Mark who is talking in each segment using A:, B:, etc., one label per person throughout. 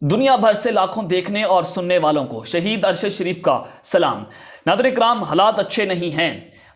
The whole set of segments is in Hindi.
A: दुनिया भर से लाखों देखने और सुनने वालों को शहीद अरशद शरीफ का सलाम। नाज़रीन इकराम, हालात अच्छे नहीं हैं।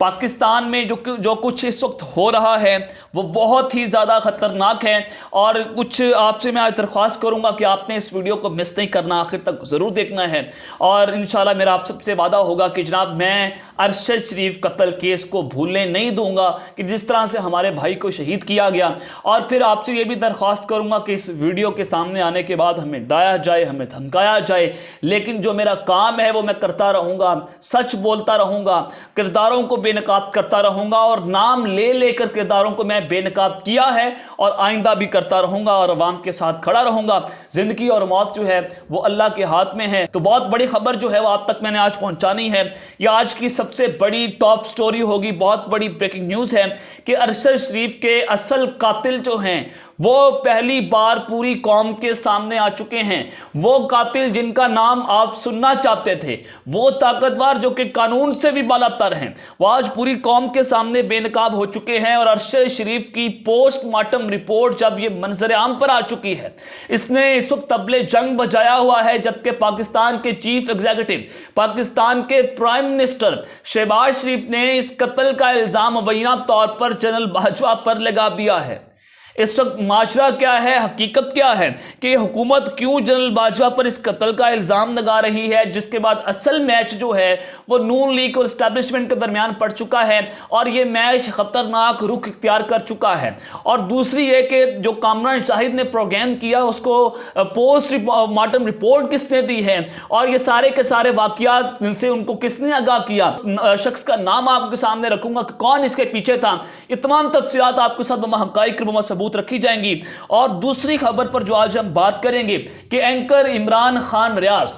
A: पाकिस्तान में जो कुछ इस वक्त हो रहा है वो बहुत ही ज़्यादा ख़तरनाक है और कुछ आपसे मैं आज दरख्वास्त करूँगा कि आपने इस वीडियो को मिस नहीं करना, आखिर तक ज़रूर देखना है। और इंशाल्लाह मेरा आप सबसे वादा होगा कि जनाब मैं अरशद शरीफ कत्ल केस को भूलने नहीं दूंगा कि जिस तरह से हमारे भाई को शहीद किया गया। और फिर आपसे ये भी दरख्वास्त करूँगा कि इस वीडियो के सामने आने के बाद हमें डाया जाए, हमें धमकाया जाए, लेकिन जो मेरा काम है वो मैं करता रहूँगा, सच बोलता रहूँगा, किरदारों को बेनकाब करता रहूंगा और नाम ले लेकर किरदारों को मैं बेनकाब किया है और आइंदा भी करता रहूंगा और अवाम के साथ खड़ा रहूंगा। जिंदगी और मौत जो है वो अल्लाह के हाथ में है। तो बहुत बड़ी खबर जो है वो आप तक मैंने आज पहुंचानी है। ये आज की सबसे बड़ी टॉप स्टोरी होगी, बहुत बड़ी ब्रेकिंग न्यूज है कि अरशद शरीफ के असल कातिल जो हैं वो पहली बार पूरी कौम के सामने आ चुके हैं। वो कातिल जिनका नाम आप सुनना चाहते थे, वो ताकतवर जो कि कानून से भी बालातर हैं, वो आज पूरी कौम के सामने बेनकाब हो चुके हैं। और अरशद शरीफ की पोस्टमार्टम रिपोर्ट जब ये मंजर आम पर आ चुकी है, इसने इस वक्त तबले जंग बजाया हुआ है, जबकि पाकिस्तान के चीफ एग्जीक्यूटिव, पाकिस्तान के प्राइम मिनिस्टर शहबाज शरीफ ने इस कत्ल का इल्जाम मुबैना तौर पर जनरल बाजवा पर लगा दिया है। इस वक्त माजरा क्या है, हकीकत क्या है कि हुकूमत क्यों जनरल बाजवा पर इस कत्ल का इल्ज़ाम लगा रही है, जिसके बाद असल मैच जो है वो नून लीग और इस्टेब्लिशमेंट के दरमियान पड़ चुका है और ये मैच खतरनाक रुख इख्तियार कर चुका है। और दूसरी ये कि जो कामरान शाहिद ने प्रोग्राम किया उसको पोस्टमार्टम रिपोर्ट किसने दी है और ये सारे के सारे वाकयात से उनको किसने आगाह किया। शख्स का नाम आपके सामने रखूंगा कि कौन इसके पीछे था। ये तमाम तफसीलात आपके साथ हक़ाइक़ रखी जाएंगी। और दूसरी खबर पर जो आज हम बात करेंगे कि एंकर इमरान खान रियाज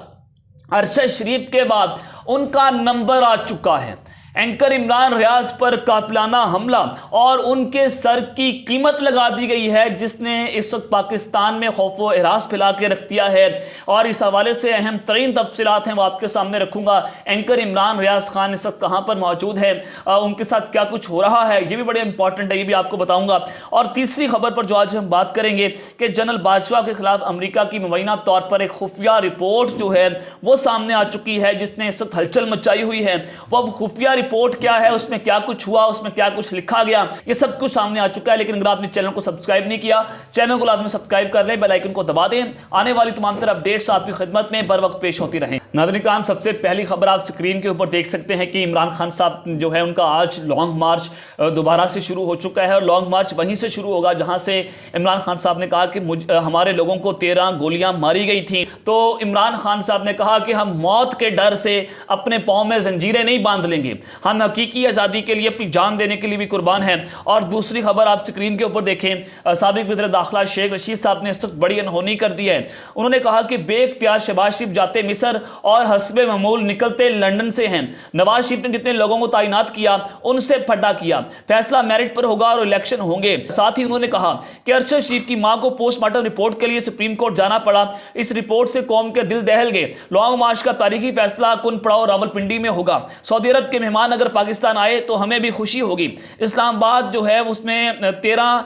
A: अरशद शरीफ के बाद उनका नंबर आ चुका है। एंकर इमरान रियाज पर कातिलाना हमला और उनके सर की कीमत लगा दी गई है, जिसने इस वक्त पाकिस्तान में खौफ व हिरास फैला के रख दिया है। और इस हवाले से अहम तरीन तफसीलात हैं वो आपके सामने रखूंगा। एंकर इमरान रियाज खान इस वक्त कहाँ पर मौजूद है, उनके साथ क्या कुछ हो रहा है, ये भी बड़े इंपॉर्टेंट है, ये भी आपको बताऊंगा। और तीसरी खबर पर जो आज हम बात करेंगे कि जनरल बाजवा के खिलाफ अमरीका की मुबैना तौर पर एक खुफिया रिपोर्ट जो है वो सामने आ चुकी है, जिसने इस वक्त हलचल मचाई हुई है। वो अब खुफिया रिपोर्ट क्या है, उसमें क्या कुछ हुआ, उसमें क्या कुछ लिखा गया, ये सब कुछ सामने आ चुका है। लेकिन अगर आपने चैनल को सब्सक्राइब नहीं किया, चैनल को लाजमी सब्सक्राइब कर लें, बेल आइकन को दबा दें। आने वाली तमाम तरह अपडेट्स आपकी खिदमत में बर वक्त पेश होती रहें। नाज़रीन इकराम, सबसे पहली खबर आप स्क्रीन के ऊपर देख सकते हैं कि इमरान खान साहब जो है उनका आज लॉन्ग मार्च दोबारा से शुरू हो चुका है और लॉन्ग मार्च वहीं से शुरू होगा जहां से इमरान खान साहब ने कहा कि हमारे लोगों को 13 गोलियां मारी गई थी। तो इमरान खान साहब ने कहा कि हम मौत के डर से अपने पाँव में जंजीरें नहीं बांध लेंगे, हम हकीकी आज़ादी के लिए अपनी जान देने के लिए भी कुर्बान है। और दूसरी खबर आप स्क्रीन के ऊपर देखें, साबिक वज़ीर दाखिला शेख रशीद साहब ने इस वक्त बड़ी अनहोनी कर दी है। उन्होंने कहा कि बेख्तियार शहबाज शरीफ जाते मिस्र और हस्बे मामूल निकलते लंदन से हैं। नवाज शरीफ ने जितने लोगों को तैनात किया उनसे फटा किया, फैसला मेरिट पर होगा और इलेक्शन होंगे। साथ ही उन्होंने कहा कि अरशद शरीफ की मां को पोस्टमार्टम रिपोर्ट के लिए सुप्रीम कोर्ट जाना पड़ा, इस रिपोर्ट से कौम के दिल दहल गए। लॉन्ग मार्च का तारीखी फैसला कुन पड़ाव रावलपिंडी में होगा। सऊदी अरब के मेहमान अगर पाकिस्तान आए तो हमें भी खुशी होगी। इस्लामाबाद जो है उसमें 13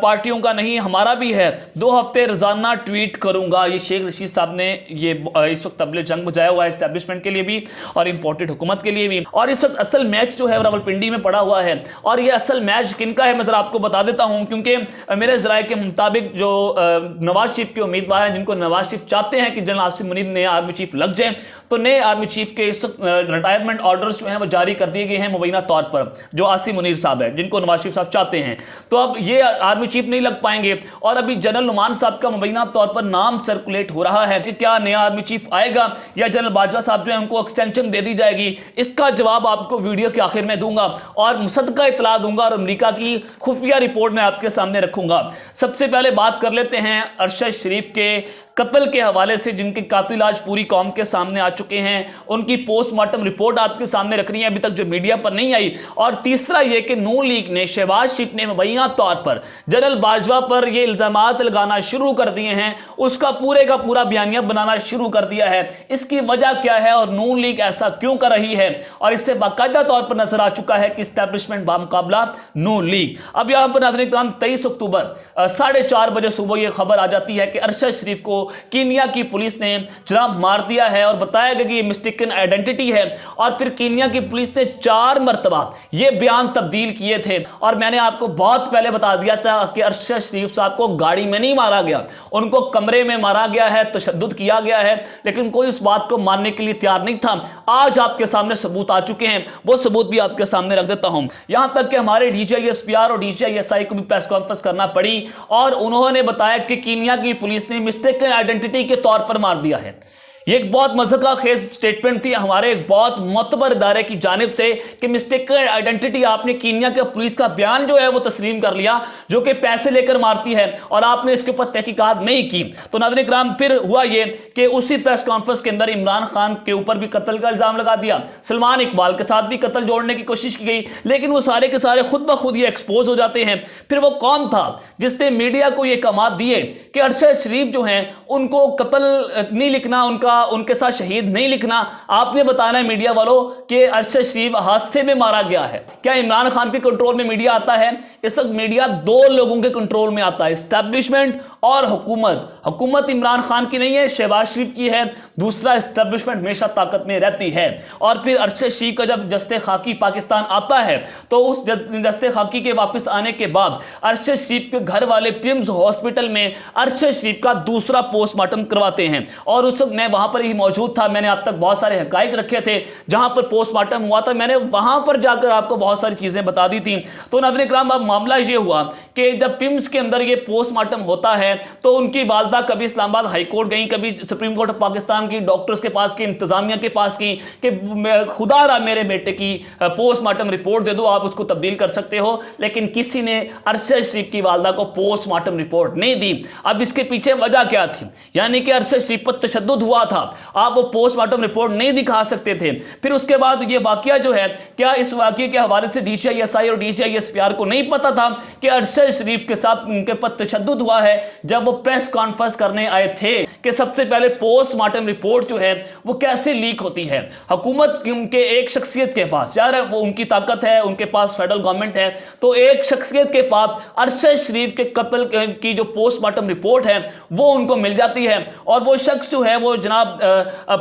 A: पार्टियों का नहीं, हमारा भी है। 2 हफ्ते रोजाना ट्वीट करूंगा। ये शेख रशीद साहब ने ये इस वक्त तबले जंग बजाया हुआ है एस्टेब्लिशमेंट के लिए भी और इंपोर्टेड हुकूमत के लिए भी। और इस वक्त असल मैच जो है रावलपिंडी में पड़ा हुआ है। और ये असल मैच किनका है मैं जरा आपको बता देता हूं, क्योंकि मेरे जराये के मुताबिक जो नवाज शरीफ के उम्मीदवार हैं, जिनको नवाज शरीफ चाहते हैं कि जनरल आसिम मुनीर नए आर्मी चीफ लग जाए, तो नए आर्मी चीफ के इस रिटायरमेंट ऑर्डर्स जो हैं वो जारी कर दिए गए हैं मुबैना तौर पर, जो आसिम मुनीर साहब है जिनको नवाज शरीफ साहब चाहते हैं। तो अब ये आर्मी चीफ नहीं लग पाएंगे। और अभी जनरल नुमान साहब का मुबैना तौर पर नाम सर्कुलेट हो रहा है कि क्या नया आर्मी चीफ आएगा या जनरल बाजवा साहब जो है उनको एक्सटेंशन दे दी जाएगी। इसका जवाब आपको वीडियो के आखिर में दूंगा और मुसद्दका इतला दूंगा और अमेरिका की खुफिया रिपोर्ट में आपके सामने रखूंगा। सबसे पहले बात कर लेते हैं अरशद शरीफ के कत्ल के हवाले से, जिनके कातिल आज पूरी कौम के सामने आ चुके हैं। उनकी पोस्टमार्टम रिपोर्ट आपके सामने रख रही है, अभी तक जो मीडिया पर नहीं आई। और तीसरा यह कि नून लीग ने, शहबाज शरीफ ने मुबैना तौर पर जनरल बाजवा पर यह इल्जामात लगाना शुरू कर दिए हैं, उसका पूरे का पूरा बयानिया बनाना शुरू कर दिया है। इसकी वजह क्या है और नून लीग ऐसा क्यों कर रही है, और इससे बाकायदा तौर पर नजर आ चुका है कि इस्टेब्लिशमेंट बामुकाबला नून लीग। अब यहां पर नाज़रीन 23 अक्टूबर 4:30 बजे सुबह यह खबर आ जाती है कि अरशद शरीफ को कीनिया की पुलिस ने जनाब मार दिया है और बताया गया कि ये मिस्टेकन आइडेंटिटी है। और फिर कीनिया की पुलिस ने 4 मरतबा ये बयान तब्दील किए थे। और मैंने आपको बहुत पहले बता दिया था कि अरशद शरीफ साहब को गाड़ी में नहीं मारा गया, उनको कमरे में मारा गया है, तशद्दुद किया गया है, लेकिन कोई उस बात को मानने के लिए तैयार नहीं था। आज आपके सामने सबूत आ चुके हैं, वो सबूत भी आपके सामने रख देता हूं। यहां तक कि हमारे DGISPR और DGISI को भी प्रेस कॉन्फ्रेंस करना पड़ी और उन्होंने बताया कि कीनिया की पुलिस ने मिस्टेकन आइडेंटिटी के तौर पर मार दिया है। ये एक बहुत मज़ेदार खेज स्टेटमेंट थी हमारे एक बहुत मोतबर इदारे की जानिब से कि मिस्टेकन आइडेंटिटी, आपने कीनिया के पुलिस का बयान जो है वो तस्लीम कर लिया जो कि पैसे लेकर मारती है और आपने इसके ऊपर तहकीकात नहीं की। तो नाज़रीन इकराम, फिर हुआ ये कि उसी प्रेस कॉन्फ्रेंस के अंदर इमरान खान के ऊपर भी कत्ल का इल्ज़ाम लगा दिया, सलमान इकबाल के साथ भी कत्ल जोड़ने की कोशिश की गई, लेकिन वो सारे के सारे खुद ब खुद ये एक्सपोज हो जाते हैं। फिर वो कौन था जिसने मीडिया को ये कमात दिए कि अरशद शरीफ जो हैं उनको कत्ल नहीं लिखना, उनके साथ शहीद नहीं लिखना, आपने बताना है मीडिया वालों कि अरशद शरीफ हादसे में मारा गया है। क्या इमरान खान के कंट्रोल में मीडिया आता है? इस वक्त मीडिया 2 लोगों के कंट्रोल में आता है, एस्टैब्लिशमेंट और हुकूमत। हुकूमत इमरान खान की नहीं है, शहबाज शरीफ की है। दूसरा, एस्टैब्लिशमेंट हमेशा ताकत में रहती है। और फिर अरशद शरीफ का जब जस्ते खाकी पाकिस्तान आता है तो उस जस्ते खाकी के वापस आने के बाद अरशद शरीफ के घर वाले पिम्स हॉस्पिटल में अरशद शरीफ का दूसरा पोस्टमार्टम करवाते हैं। और उस वक्त मैं वहां पर ही मौजूद था, मैंने आप तक बहुत सारे हकाइक रखे थे जहां पर पोस्टमार्टम हुआ था, मैंने वहां पर जाकर आपको बहुत सारी चीजें बता दी थी। तो नाज़रीन इकराम, अब मामला ये हुआ कि जब पिम्स के अंदर ये पोस्टमार्टम होता है तो उनकी वालदा कभी इस्लामाबाद हाई कोर्ट गई, कभी सुप्रीम कोर्ट ऑफ पाकिस्तान की डॉक्टर्स के पास की, इंतजामिया के पास की कि खुदा रहा मेरे बेटे की पोस्टमार्टम रिपोर्ट दे दो, आप उसको तब्दील कर सकते हो, लेकिन किसी ने अरशद शरीफ की वालदा को पोस्टमार्टम रिपोर्ट नहीं दी। अब इसके पीछे वजह क्या थी? यानी कि अरशद शरीफ पर तशद्दुद हुआ था, आप वो पोस्टमार्टम रिपोर्ट नहीं दिखा सकते थे। फिर उसके बाद ये वाकया जो है, क्या इस वाकये के हवाले से DGISI और DGISPR को नहीं पता था कि अरशद शरीफ के साथ उनके पर तशद्दुद हुआ है? जब वो प्रेस कॉन्फ्रेंस करने आए थे कि सबसे पहले पोस्टमार्टम रिपोर्ट जो है वो कैसे लीक होती है, हुकूमत के एक शख्सियत के पास, यार वो उनकी ताकत है, उनके पास फेडरल गवर्नमेंट है, तो एक शख्सियत के पास अरशद शरीफ के कत्ल की जो पोस्टमार्टम रिपोर्ट है वो उनको मिल जाती है। और वो शख्स जो है वो जनाब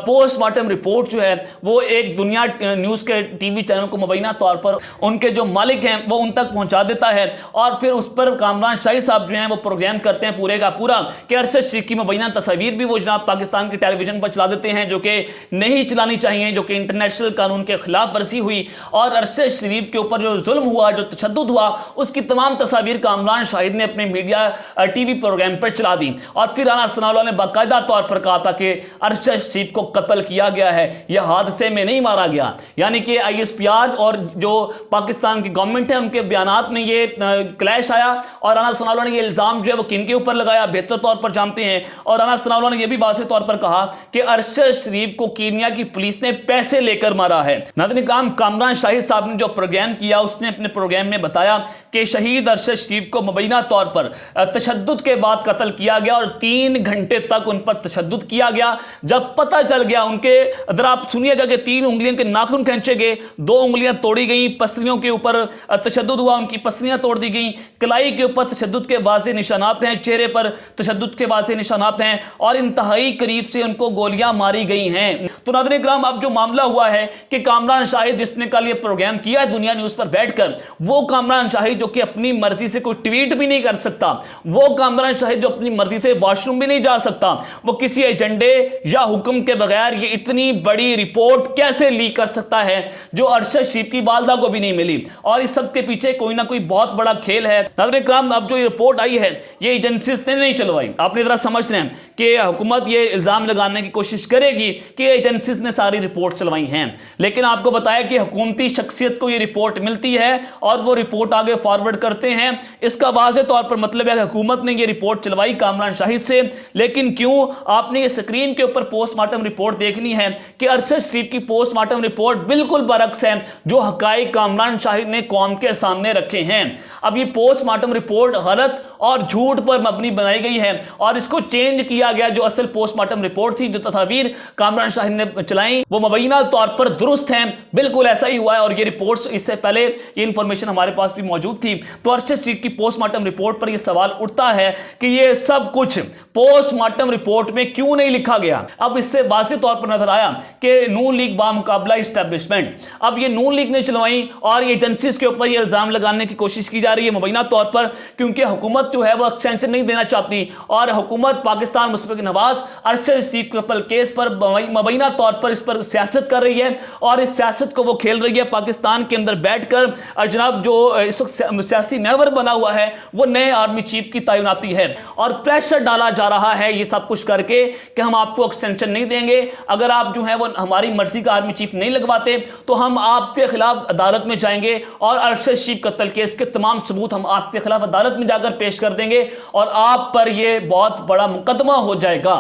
A: पोस्टमार्टम रिपोर्ट जो है वो एक दुनिया न्यूज़ के TV चैनल को मुबैना तौर पर उनके जो मालिक हैं वो उन तक पहुंचा देता है। और फिर उस पर कामरान शाही साहब जो हैं वो प्रोग्राम करते हैं पूरे का पूरा कि अरशद शरीफ की मुबैना तस्वीर भी वो जनाब पाकिस्तान के टेलीविजन पर चला देते हैं, जो कि नहीं चलानी चाहिए, जो कि इंटरनेशनल कानून के खिलाफ वर्जी हुई। और अरशद शरीफ के ऊपर जो जुल्म हुआ, जो तशद्दुद हुआ, उसकी तमाम तस्वीर कामरान शाहिद ने अपने मीडिया TV प्रोग्राम पर चला दी। और फिर राना सनाउल्लाह ने बाकायदा तौर पर कहा था कि अरशद शरीफ को कत्ल किया गया है, यह हादसे में नहीं मारा गया। यानी कि ISPR और जो पाकिस्तान की गवर्नमेंट है उनके बयानात में ये क्लैश आया और राना सनाउल्लाह ने ये इल्ज़ाम जो है वो किन के ऊपर लगाया बेहतर तौर पर जानते हैं। और राना सनाउल्लाह ने यह भी वाज़ेह तौर पर कहा कि अरशद शरीफ को कीनिया की पुलिस ने पैसे लेकर मारा है। नाज़रीन कामरान शाहिद साहब ने जो प्रोग्राम किया उसने अपने प्रोग्राम में बताया कि शहीद अरशद शरीफ को मुबैना तौर पर तशद्दुद के बाद कत्ल किया गया और 3 घंटे तक उन पर तशद्दुद किया गया। जब पता चल गया उनके, अगर आप सुनिएगा कि 3 उंगलियों के नाखून खींचे गए, 2 उंगलियां तोड़ी गई, पसलियों के ऊपर तशद्दुद हुआ, उनकी पसलियां तोड़ दी गई, कलाई के ऊपर तशद्दुद के वाज़ेह निशानात हैं, चेहरे पर तशद्दुद के वाज़ेह निशानात हैं और इंतहाई करीब से उनको गोलियां मारी गई हैं। तो नाज़रीन इकराम, अब जो मामला हुआ है कि कामरान शाहिद जिसने कल ये प्रोग्राम किया है दुनिया न्यूज़ पर बैठकर, वो कामरान शाहिद जो कि अपनी मर्जी से कोई ट्वीट भी नहीं कर सकता, वो कामरान शाहिद जो अपनी मर्जी से वॉशरूम भी नहीं जा सकता, वो किसी एजेंडे या हुक्म के बगैर ये इतनी बड़ी रिपोर्ट कैसे लीक कर सकता है जो अरशद शरीफ की वालदा को भी नहीं मिली? और इस सब के पीछे कोई ना कोई बहुत बड़ा खेल है। नाज़रीन इकराम, अब जो ये रिपोर्ट आई है ये एजेंसीज ने नहीं चलवाई, आपने जरा समझ रहे हैं कि हुकूमत ये इल्ज़ाम लगाने की कोशिश करेगी कि एजेंसीज ने सारी रिपोर्ट चलवाई हैं, लेकिन आपको बताया कि हुकूमती शख्सियत को ये रिपोर्ट मिलती है और वो रिपोर्ट आगे फॉरवर्ड करते हैं। इसका वाज़ेह तौर पर मतलब है कि हुकूमत ने ये रिपोर्ट चलवाई कामरान शाहिद से, लेकिन क्यों? आपने ये स्क्रीन के ऊपर पोस्टमार्टम रिपोर्ट देखनी है कि अरशद शरीफ की पोस्टमार्टम रिपोर्ट बिल्कुल बरक्स है जो हकाइक कामरान शाहिद ने कौम के सामने रखे हैं। अब ये पोस्टमार्टम रिपोर्ट गलत और झूठ पर मबनी बनाई गई है और इसको चेंज किया गया। जो असल पोस्टमार्टम रिपोर्ट थी, जो तस्वीर कामरान शाहीन ने चलाई, वो मुबैना तौर पर दुरुस्त हैं। बिल्कुल ऐसा ही हुआ है और ये रिपोर्ट्स, इससे पहले ये इंफॉर्मेशन हमारे पास भी मौजूद थी। तो अरशद शरीफ की पोस्टमार्टम रिपोर्ट पर यह सवाल उठता है कि ये सब कुछ पोस्टमार्टम रिपोर्ट में क्यों नहीं लिखा गया। अब इससे वाज़ेह तौर पर नजर आया कि नून लीग बामुकाबला इस्टेब्लिशमेंट, अब ये नून लीग ने चलवाई और ये एजेंसीज के ऊपर ये इल्जाम लगाने की कोशिश की जा रही है मुबैना तौर पर, क्योंकि हुकूमत जो है वो एक्सटेंशन नहीं देना चाहती और हुकूमत पाकिस्तान मुशर्रफ नवाज अरशद शरीफ कत्ल केस पर मुबैना तौर पर इस पर सियासत कर रही है और इस सियासत को वो खेल रही है पाकिस्तान के अंदर बैठकर। और जनाब जो इस वक्त सियासी महवर बना हुआ है वो नए आर्मी चीफ की तैनाती है और प्रेशर डाला जा रहा है ये सब कुछ करके कि हम आपको एक्सटेंशन नहीं देंगे, अगर आप जो है वो हमारी मर्जी का आर्मी चीफ नहीं लगवाते तो हम आपके खिलाफ अदालत में जाएंगे और अरशद शरीफ कत्ल केस के तमाम सबूत हम आपके खिलाफ अदालत में जाकर पेश कर देंगे और आप पर यह बहुत बड़ा मुकदमा हो जाएगा।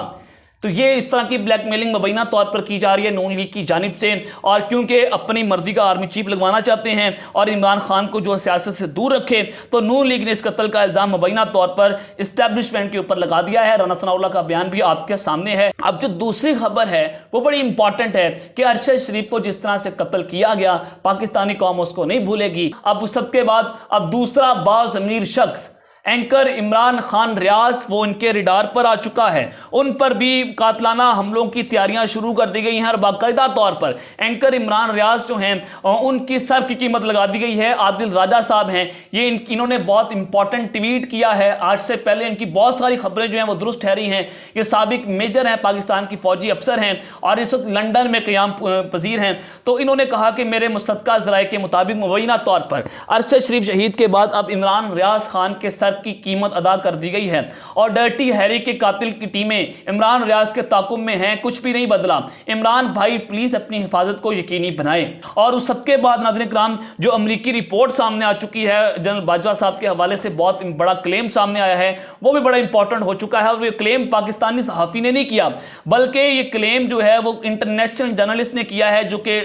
A: तो ये इस तरह की ब्लैकमेलिंग मुबैना तौर पर की जा रही है नून लीग की जानिब से, और क्योंकि अपनी मर्जी का आर्मी चीफ लगवाना चाहते हैं और इमरान खान को जो सियासत से दूर रखे, तो नून लीग ने इस कत्ल का इल्जाम मुबैना तौर पर इस्टेब्लिशमेंट के ऊपर लगा दिया है। राना सनाउल्लाह का बयान भी आपके सामने है। अब जो दूसरी खबर है वो बड़ी इंपॉर्टेंट है कि अरशद शरीफ को जिस तरह से कत्ल किया गया पाकिस्तानी कौम उसको नहीं भूलेगी। अब उस सबके बाद अब दूसरा बाज़मीर शख्स एंकर इमरान खान रियाज वो इनके रिडार पर आ चुका है। उन पर भी कातलाना हमलों की तैयारियां शुरू कर दी गई हैं और बाकायदा तौर पर एंकर इमरान रियाज जो हैं उनकी सर की कीमत लगा दी गई है। आदिल राजा साहब हैं, ये इन्होंने बहुत इंपॉर्टेंट ट्वीट किया है। आज से पहले इनकी बहुत सारी खबरें जो हैं वो दुरुस्त ठहरी हैं। ये साबिक मेजर हैं, पाकिस्तान की फौजी अफसर हैं और इस वक्त लंदन में क़याम पजीर हैं। तो इन्होंने कहा कि मेरे मुस्तदका ज़राए के मुताबिक मुबैना तौर पर अरशद शरीफ शहीद के बाद अब इमरान रियाज खान के सर की कीमत अदा कर दी गई है और डर्टी हैरी के कातिल की टीमें इमरान रियाज के ताकुब में हैं, कुछ भी नहीं बदला। इमरान भाई प्लीज अपनी हिफाजत को यकीनी बनाएं। और उस सबके बाद नाज़रीन किराम जो अमरीकी रिपोर्ट सामने आ चुकी है, जनरल बाजवा साहब के हवाले से बहुत बड़ा क्लेम सामने आया है, वो भी बड़ा इंपॉर्टेंट हो चुका है। और ये क्लेम पाकिस्तानी सहाफ़ी ने नहीं किया, बल्कि ये क्लेम जो है वो इंटरनेशनल जर्नलिस्ट ने किया है, जो कि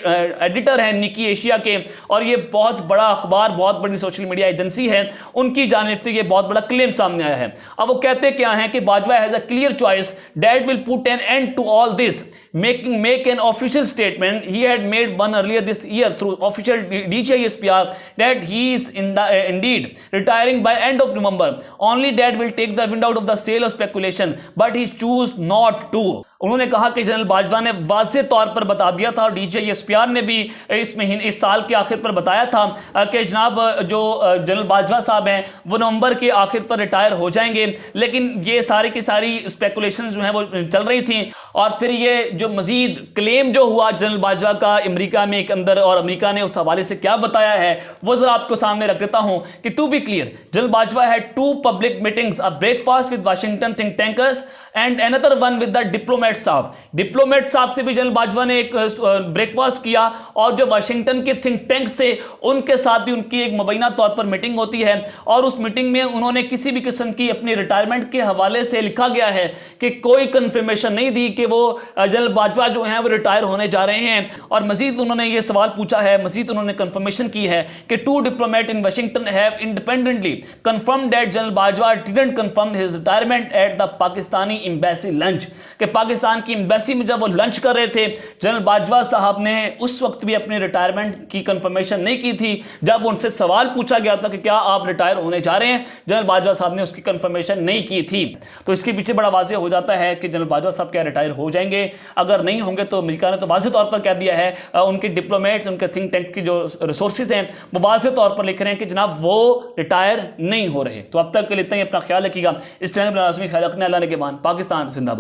A: एडिटर है निकी एशिया के, और ये बहुत बड़ा अखबार, बहुत बड़ी सोशल मीडिया एजेंसी है, उनकी जानिब से ये बहुत बड़ा क्लेम सामने आया है। अब वो कहते क्या हैं कि Bajwa has a clear choice that will put an end to all this, make an official statement. He had made one earlier this year through official DGISPR that he is indeed retiring by end of November. Only that will take the wind out of the sail of speculation, but he choose not to. उन्होंने कहा कि जनरल बाजवा ने वाज़ेह तौर पर बता दिया था और DGISPR ने भी इस साल के आखिर पर बताया था कि जनाब जो जनरल बाजवा साहब हैं वो नवंबर के आखिर पर रिटायर हो जाएंगे। लेकिन ये सारी की सारी स्पेकुलेशन जो हैं वो चल रही थी और फिर ये जो मजीद क्लेम जो हुआ जनरल बाजवा का अमेरिका में एक अंदर, और अमेरिका ने उस हवाले से क्या बताया है वो जरा आपको सामने रख देता हूं कि to be clear, general Bajwa had 2 public meetings, a breakfast with Washington think tankers and another one with the diplomat साहब। डिप्लोमेट साहब से भी जनरल बाजवा ने एक ब्रेकफास्ट किया और जो वाशिंगटन के थिंक टैंक्स थे उनके साथ भी उनकी एक मुबैना तौर पर मीटिंग होती है और उस मीटिंग में उन्होंने किसी भी किस्म की अपनी रिटायरमेंट के हवाले से लिखा गया है कि कोई कंफर्मेशन नहीं दी कि वो जनरल बाजवा जो हैं वो रिटायर होने जा रहे हैं। और मजीद उन्होंने ये सवाल पूछा है, मजीद उन्होंने कंफर्मेशन की है कि 2 diplomat in Washington have independently confirm that general Bajwa didn't confirm his retirement at the Pakistani embassy lunch, कि पाकिस्तान की एम्बेसी में जब वो लंच कर रहे थे जनरल बाजवा साहब ने उस वक्त भी अपनी रिटायरमेंट की कंफर्मेशन नहीं की थी। जब उनसे सवाल पूछा गया था कि क्या आप रिटायर होने जा रहे हैं, जनरल बाजवा साहब ने उसकी कंफर्मेशन नहीं की थी। तो इसके पीछे बड़ा वाज़ेह हो जाता है कि जनरल बाजवा साहब क्या रिटायर हो जाएंगे। अगर नहीं होंगे तो अमेरिका ने तो वाज़ेह तौर पर कह दिया है, उनके डिप्लोमेट्स, उनके थिंक टैंक की जो रिसोर्सेज हैं वो वाज़ेह तौर पर लिख रहे हैं कि जनाब वो रिटायर नहीं हो रहे। तो अब तक के लिए इतना ही, अपना ख्याल रखिएगा। इस चैनल पर लाज़मी ख्याल रखना। अल्लाह ने के बाद पाकिस्तान जिंदाबाद।